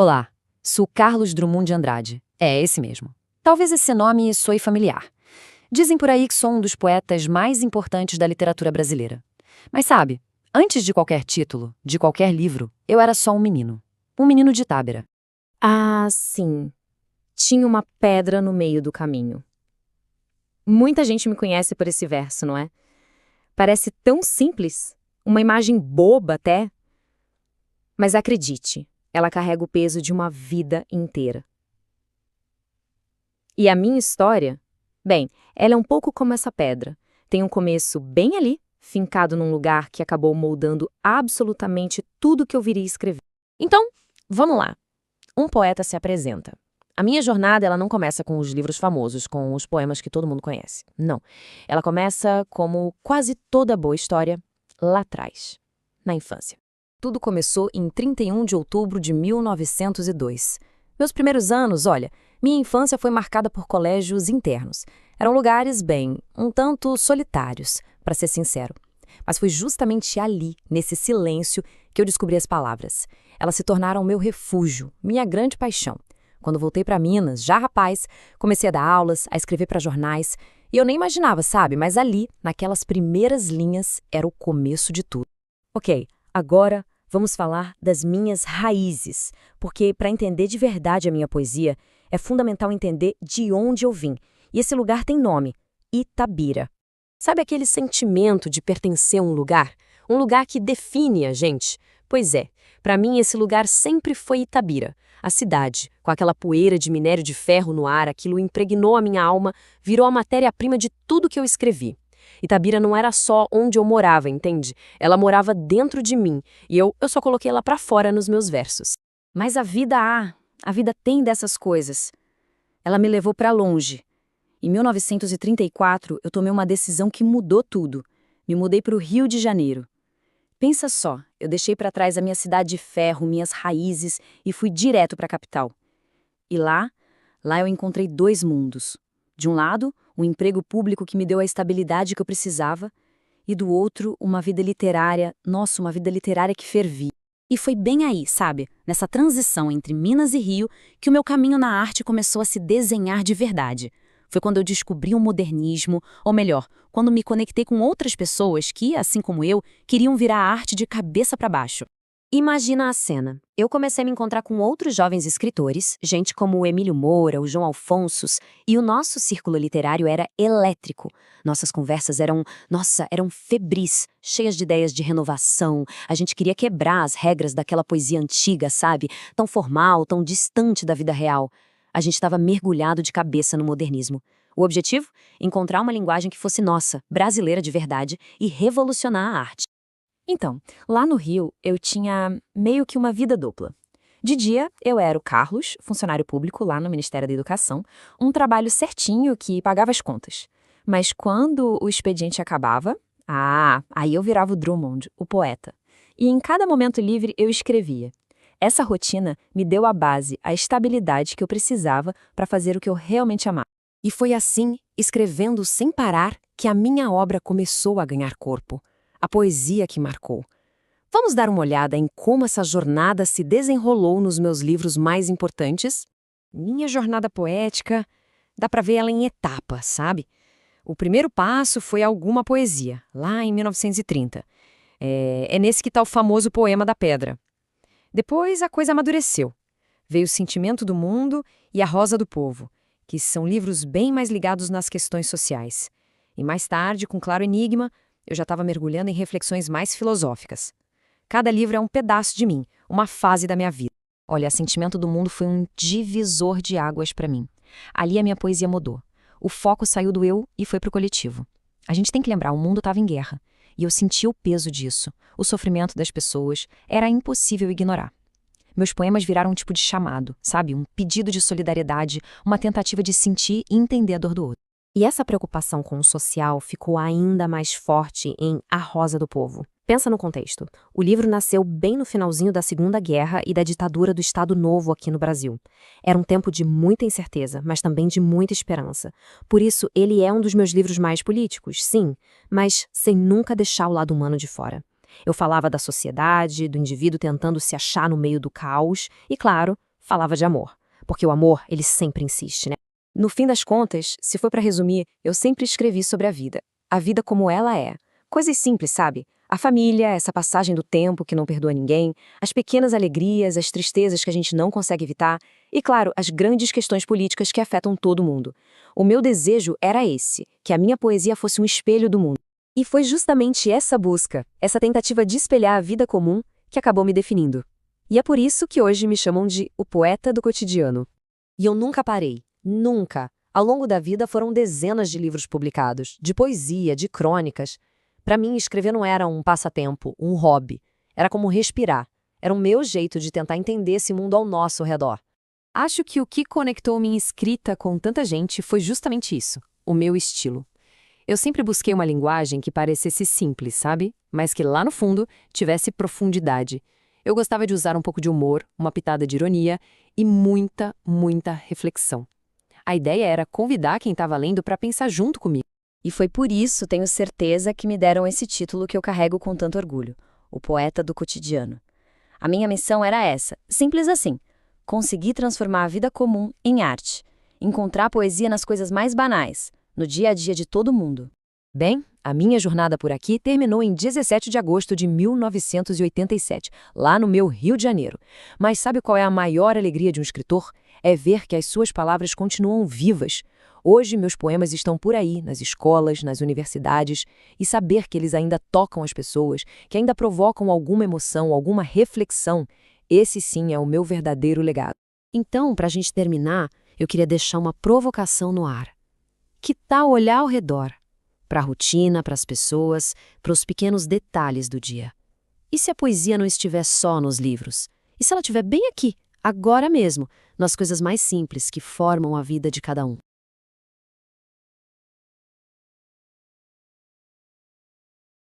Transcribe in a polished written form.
Olá, sou Carlos Drummond de Andrade. É esse mesmo. Talvez esse nome soe familiar. Dizem por aí que sou um dos poetas mais importantes da literatura brasileira. Mas sabe, antes de qualquer título, de qualquer livro, eu era só um menino. Um menino de Tábera. Ah, sim. Tinha uma pedra no meio do caminho. Muita gente me conhece por esse verso, não é? Parece tão simples, uma imagem boba até. Mas acredite, ela carrega o peso de uma vida inteira. E a minha história? Bem, ela é um pouco como essa pedra. Tem um começo bem ali, fincado num lugar que acabou moldando absolutamente tudo que eu viria escrever. Então, vamos lá. Um poeta se apresenta. A minha jornada, ela não começa com os livros famosos, com os poemas que todo mundo conhece. Não. Ela começa, como quase toda boa história, lá atrás, na infância. Tudo começou em 31 de outubro de 1902. Meus primeiros anos, olha, minha infância foi marcada por colégios internos. Eram lugares, bem, um tanto solitários, para ser sincero. Mas foi justamente ali, nesse silêncio, que eu descobri as palavras. Elas se tornaram meu refúgio, minha grande paixão. Quando voltei para Minas, já rapaz, comecei a dar aulas, a escrever para jornais, e eu nem imaginava, sabe? Mas ali, naquelas primeiras linhas, era o começo de tudo. Ok, agora vamos falar das minhas raízes, porque para entender de verdade a minha poesia, é fundamental entender de onde eu vim. E esse lugar tem nome, Itabira. Sabe aquele sentimento de pertencer a um lugar? Um lugar que define a gente? Pois é, para mim esse lugar sempre foi Itabira. A cidade, com aquela poeira de minério de ferro no ar, aquilo impregnou a minha alma, virou a matéria-prima de tudo que eu escrevi. Itabira não era só onde eu morava, entende? Ela morava dentro de mim, e eu só coloquei ela para fora nos meus versos. Mas a vida tem dessas coisas. Ela me levou para longe. Em 1934, eu tomei uma decisão que mudou tudo. Me mudei para o Rio de Janeiro. Pensa só, eu deixei para trás a minha cidade de ferro, minhas raízes e fui direto para a capital. E lá eu encontrei dois mundos. De um lado, um emprego público que me deu a estabilidade que eu precisava, e do outro, uma vida literária, nossa, uma vida literária que fervia. E foi bem aí, sabe, nessa transição entre Minas e Rio, que o meu caminho na arte começou a se desenhar de verdade. Foi quando eu descobri o modernismo, ou melhor, quando me conectei com outras pessoas que, assim como eu, queriam virar a arte de cabeça para baixo. Imagina a cena. Eu comecei a me encontrar com outros jovens escritores, gente como o Emílio Moura, o João Alfonsos, e o nosso círculo literário era elétrico. Nossas conversas eram febris, cheias de ideias de renovação. A gente queria quebrar as regras daquela poesia antiga, sabe? Tão formal, tão distante da vida real. A gente estava mergulhado de cabeça no modernismo. O objetivo? Encontrar uma linguagem que fosse nossa, brasileira de verdade, e revolucionar a arte. Então, lá no Rio, eu tinha meio que uma vida dupla. De dia, eu era o Carlos, funcionário público lá no Ministério da Educação, um trabalho certinho que pagava as contas. Mas quando o expediente acabava, aí eu virava o Drummond, o poeta. E em cada momento livre eu escrevia. Essa rotina me deu a base, a estabilidade que eu precisava para fazer o que eu realmente amava. E foi assim, escrevendo sem parar, que a minha obra começou a ganhar corpo. A poesia que marcou. Vamos dar uma olhada em como essa jornada se desenrolou nos meus livros mais importantes? Minha jornada poética, dá para ver ela em etapas, sabe? O primeiro passo foi alguma poesia, lá em 1930. É nesse que está o famoso Poema da Pedra. Depois a coisa amadureceu. Veio O Sentimento do Mundo e A Rosa do Povo, que são livros bem mais ligados nas questões sociais. E mais tarde, com Claro Enigma, eu já estava mergulhando em reflexões mais filosóficas. Cada livro é um pedaço de mim, uma fase da minha vida. Olha, Sentimento do Mundo foi um divisor de águas para mim. Ali a minha poesia mudou. O foco saiu do eu e foi para o coletivo. A gente tem que lembrar, o mundo estava em guerra. E eu sentia o peso disso. O sofrimento das pessoas era impossível ignorar. Meus poemas viraram um tipo de chamado, sabe? Um pedido de solidariedade, uma tentativa de sentir e entender a dor do outro. E essa preocupação com o social ficou ainda mais forte em A Rosa do Povo. Pensa no contexto. O livro nasceu bem no finalzinho da Segunda Guerra e da ditadura do Estado Novo aqui no Brasil. Era um tempo de muita incerteza, mas também de muita esperança. Por isso, ele é um dos meus livros mais políticos, sim, mas sem nunca deixar o lado humano de fora. Eu falava da sociedade, do indivíduo tentando se achar no meio do caos e, claro, falava de amor. Porque o amor, ele sempre insiste, né? No fim das contas, se for para resumir, eu sempre escrevi sobre a vida. A vida como ela é. Coisas simples, sabe? A família, essa passagem do tempo que não perdoa ninguém, as pequenas alegrias, as tristezas que a gente não consegue evitar e, claro, as grandes questões políticas que afetam todo mundo. O meu desejo era esse, que a minha poesia fosse um espelho do mundo. E foi justamente essa busca, essa tentativa de espelhar a vida comum, que acabou me definindo. E é por isso que hoje me chamam de o poeta do cotidiano. E eu nunca parei, nunca. Ao longo da vida foram dezenas de livros publicados, de poesia, de crônicas. Para mim, escrever não era um passatempo, um hobby. Era como respirar. Era o meu jeito de tentar entender esse mundo ao nosso redor. Acho que o que conectou minha escrita com tanta gente foi justamente isso, o meu estilo. Eu sempre busquei uma linguagem que parecesse simples, sabe? Mas que lá no fundo tivesse profundidade. Eu gostava de usar um pouco de humor, uma pitada de ironia e muita, muita reflexão. A ideia era convidar quem estava lendo para pensar junto comigo. E foi por isso, tenho certeza, que me deram esse título que eu carrego com tanto orgulho, o poeta do cotidiano. A minha missão era essa, simples assim, conseguir transformar a vida comum em arte, encontrar poesia nas coisas mais banais, no dia a dia de todo mundo. Bem, a minha jornada por aqui terminou em 17 de agosto de 1987, lá no meu Rio de Janeiro. Mas sabe qual é a maior alegria de um escritor? É ver que as suas palavras continuam vivas. Hoje, meus poemas estão por aí, nas escolas, nas universidades, e saber que eles ainda tocam as pessoas, que ainda provocam alguma emoção, alguma reflexão, esse sim é o meu verdadeiro legado. Então, para a gente terminar, eu queria deixar uma provocação no ar. Que tal olhar ao redor? Para a rotina, para as pessoas, para os pequenos detalhes do dia. E se a poesia não estiver só nos livros? E se ela estiver bem aqui, agora mesmo, nas coisas mais simples que formam a vida de cada um?